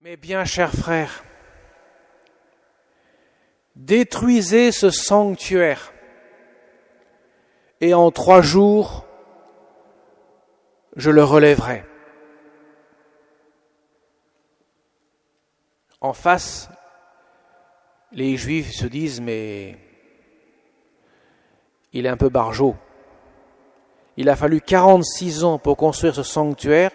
Mes bien chers frères, détruisez ce sanctuaire et en 3 jours, je le relèverai. En face, les Juifs se disent, mais il est un peu barjot. Il a fallu 46 ans pour construire ce sanctuaire,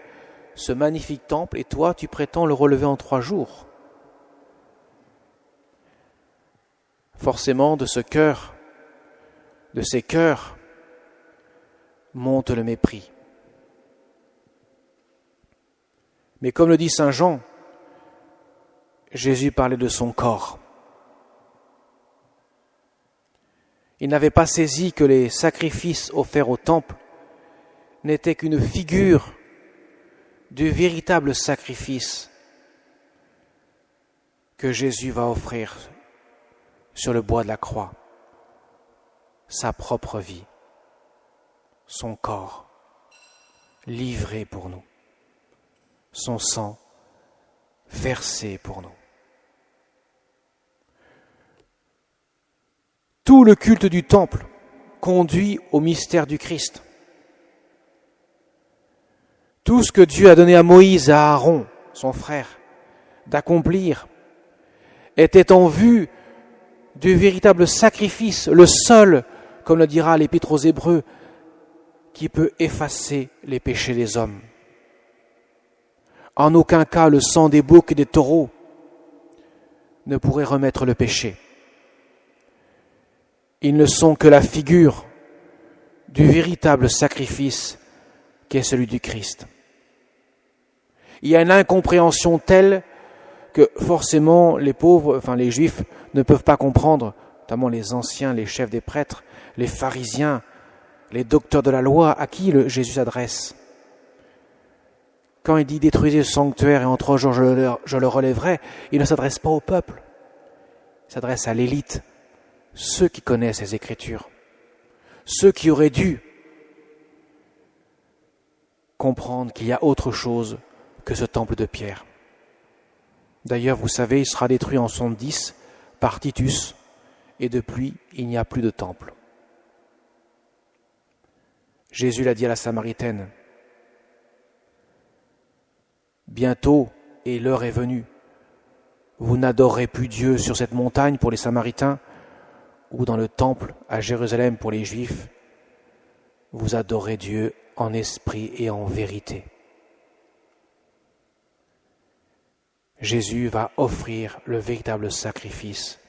ce magnifique temple, et toi, tu prétends le relever en 3 jours. Forcément, de ces cœurs, monte le mépris. Mais comme le dit saint Jean, Jésus parlait de son corps. Il n'avait pas saisi que les sacrifices offerts au temple n'étaient qu'une figure du véritable sacrifice que Jésus va offrir sur le bois de la croix, sa propre vie, son corps, livré pour nous, son sang versé pour nous. Tout le culte du temple conduit au mystère du Christ. Tout ce que Dieu a donné à Moïse et à Aaron, son frère, d'accomplir, était en vue du véritable sacrifice, le seul, comme le dira l'Épître aux Hébreux, qui peut effacer les péchés des hommes. En aucun cas, le sang des boucs et des taureaux ne pourrait remettre le péché. Ils ne sont que la figure du véritable sacrifice qui est celui du Christ. Il y a une incompréhension telle que forcément les pauvres, les Juifs, ne peuvent pas comprendre, notamment les anciens, les chefs des prêtres, les pharisiens, les docteurs de la loi, à qui Jésus s'adresse. Quand il dit « détruisez le sanctuaire et en 3 jours je le relèverai », il ne s'adresse pas au peuple, il s'adresse à l'élite, ceux qui connaissent les Écritures, ceux qui auraient dû comprendre qu'il y a autre chose que ce temple de pierre. D'ailleurs, vous savez, il sera détruit en 70 par Titus, et depuis, il n'y a plus de temple. Jésus l'a dit à la Samaritaine, « Bientôt, et l'heure est venue, vous n'adorerez plus Dieu sur cette montagne pour les Samaritains, ou dans le temple à Jérusalem pour les Juifs, vous adorez Dieu en esprit et en vérité. » Jésus va offrir le véritable sacrifice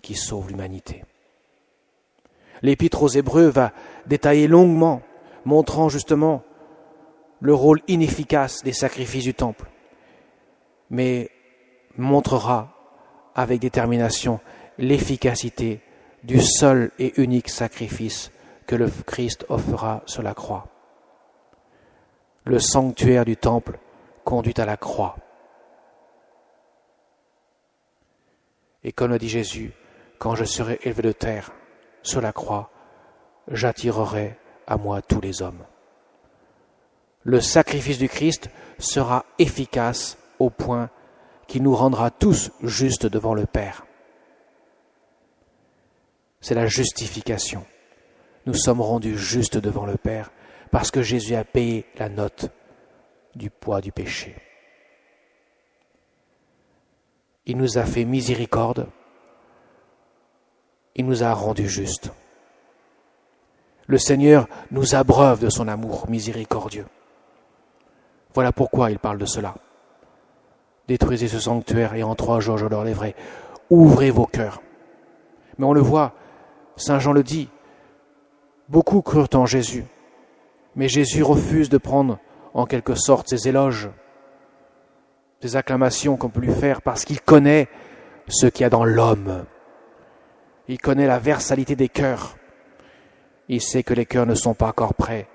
qui sauve l'humanité. L'Épître aux Hébreux va détailler longuement, montrant justement le rôle inefficace des sacrifices du temple, mais montrera avec détermination l'efficacité du seul et unique sacrifice que le Christ offrira sur la croix. Le sanctuaire du temple conduit à la croix. Et comme le dit Jésus, quand je serai élevé de terre sur la croix, j'attirerai à moi tous les hommes. Le sacrifice du Christ sera efficace au point qu'il nous rendra tous justes devant le Père. C'est la justification. Nous sommes rendus justes devant le Père parce que Jésus a payé la note du poids du péché. Il nous a fait miséricorde, il nous a rendus justes. Le Seigneur nous abreuve de son amour miséricordieux. Voilà pourquoi il parle de cela. Détruisez ce sanctuaire et en 3 jours je le relèverai. Ouvrez vos cœurs. Mais on le voit, saint Jean le dit, beaucoup crurent en Jésus, mais Jésus refuse de prendre en quelque sorte ses éloges, des acclamations qu'on peut lui faire parce qu'il connaît ce qu'il y a dans l'homme. Il connaît la versalité des cœurs. Il sait que les cœurs ne sont pas encore prêts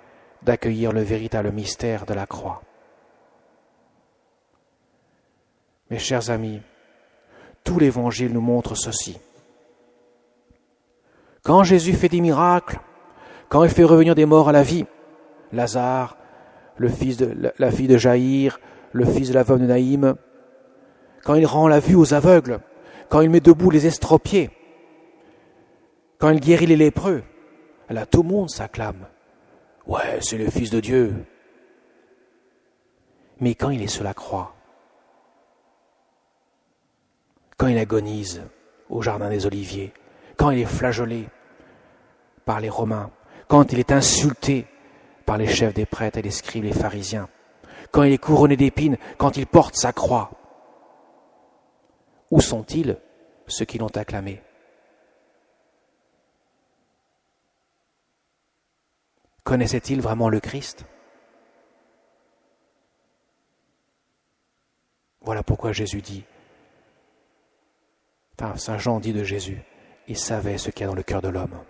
d'accueillir le véritable mystère de la croix. Mes chers amis, tout l'Évangile nous montre ceci. Quand Jésus fait des miracles, quand il fait revenir des morts à la vie, Lazare, la fille de Jaïr, le fils de la veuve de Naïm, quand il rend la vue aux aveugles, quand il met debout les estropiés, quand il guérit les lépreux. Là, tout le monde s'acclame. Ouais, c'est le Fils de Dieu. Mais quand il est sur la croix, quand il agonise au jardin des Oliviers, quand il est flagellé par les Romains, quand il est insulté par les chefs des prêtres et les scribes, les pharisiens, quand il est couronné d'épines, quand il porte sa croix, où sont-ils ceux qui l'ont acclamé? Connaissait-il vraiment le Christ? Voilà pourquoi Jésus dit, Saint Jean dit de Jésus, il savait ce qu'il y a dans le cœur de l'homme.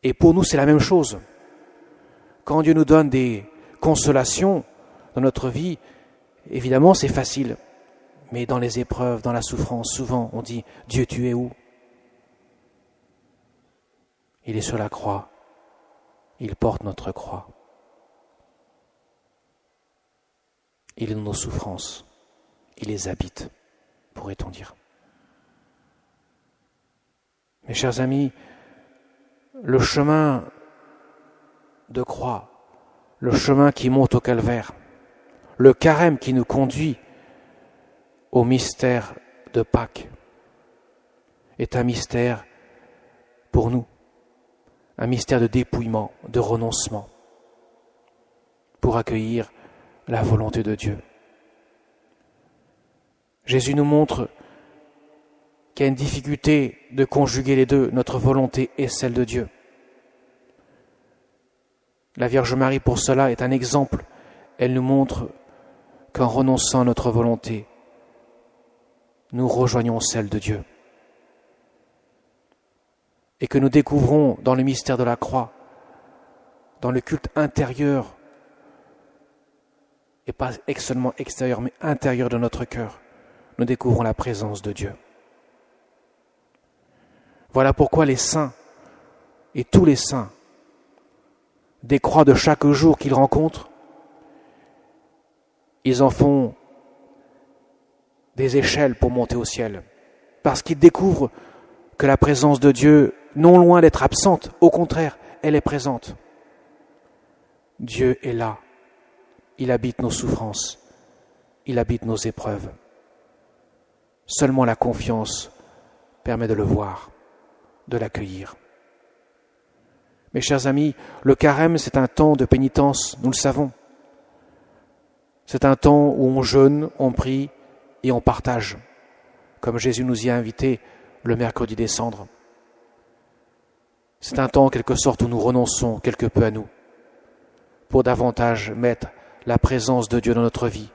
Et pour nous, c'est la même chose. Quand Dieu nous donne des consolations dans notre vie, évidemment, c'est facile. Mais dans les épreuves, dans la souffrance, souvent, on dit, Dieu, tu es où? Il est sur la croix. Il porte notre croix. Il est dans nos souffrances. Il les habite, pourrait-on dire. Mes chers amis, le chemin de croix, le chemin qui monte au calvaire, le carême qui nous conduit au mystère de Pâques, est un mystère pour nous, un mystère de dépouillement, de renoncement, pour accueillir la volonté de Dieu. Jésus nous montre qu'il y a une difficulté de conjuguer les deux, notre volonté et celle de Dieu. La Vierge Marie, pour cela, est un exemple. Elle nous montre qu'en renonçant à notre volonté, nous rejoignons celle de Dieu. Et que nous découvrons dans le mystère de la croix, dans le culte intérieur, et pas seulement extérieur, mais intérieur de notre cœur, nous découvrons la présence de Dieu. Voilà pourquoi les saints, et tous les saints, des croix de chaque jour qu'ils rencontrent, ils en font des échelles pour monter au ciel, parce qu'ils découvrent que la présence de Dieu, non loin d'être absente, au contraire, elle est présente. Dieu est là, il habite nos souffrances, il habite nos épreuves. Seulement la confiance permet de le voir, de l'accueillir. Mes chers amis, le carême, c'est un temps de pénitence, nous le savons. C'est un temps où on jeûne, on prie et on partage, comme Jésus nous y a invités le mercredi des Cendres. C'est un temps, en quelque sorte, où nous renonçons quelque peu à nous, pour davantage mettre la présence de Dieu dans notre vie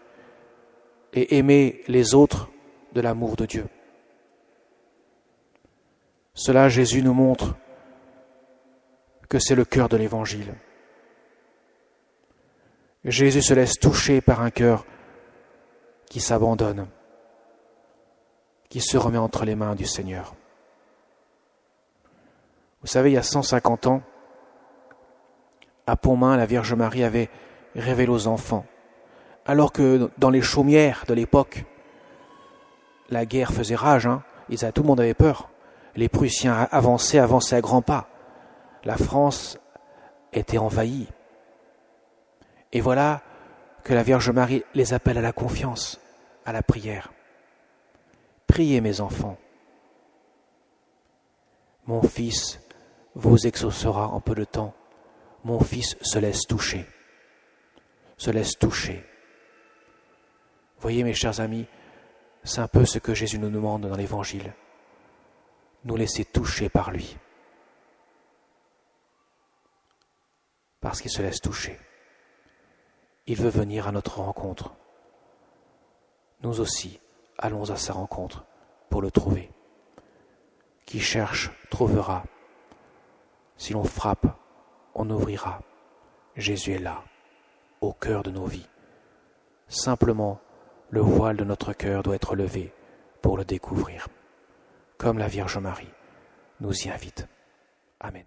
et aimer les autres de l'amour de Dieu. Cela, Jésus nous montre que c'est le cœur de l'Évangile. Jésus se laisse toucher par un cœur qui s'abandonne, qui se remet entre les mains du Seigneur. Vous savez, il y a 150 ans, à Pontmain, la Vierge Marie avait révélé aux enfants, alors que dans les chaumières de l'époque, la guerre faisait rage, tout le monde avait peur. Les Prussiens avançaient à grands pas. La France était envahie. Et voilà que la Vierge Marie les appelle à la confiance, à la prière. Priez, mes enfants. Mon fils vous exaucera en peu de temps. Mon fils se laisse toucher. Se laisse toucher. Voyez, mes chers amis, c'est un peu ce que Jésus nous demande dans l'Évangile. Nous laisser toucher par lui. Parce qu'il se laisse toucher. Il veut venir à notre rencontre. Nous aussi, allons à sa rencontre pour le trouver. Qui cherche, trouvera. Si l'on frappe, on ouvrira. Jésus est là, au cœur de nos vies. Simplement, le voile de notre cœur doit être levé pour le découvrir. Comme la Vierge Marie nous y invite. Amen.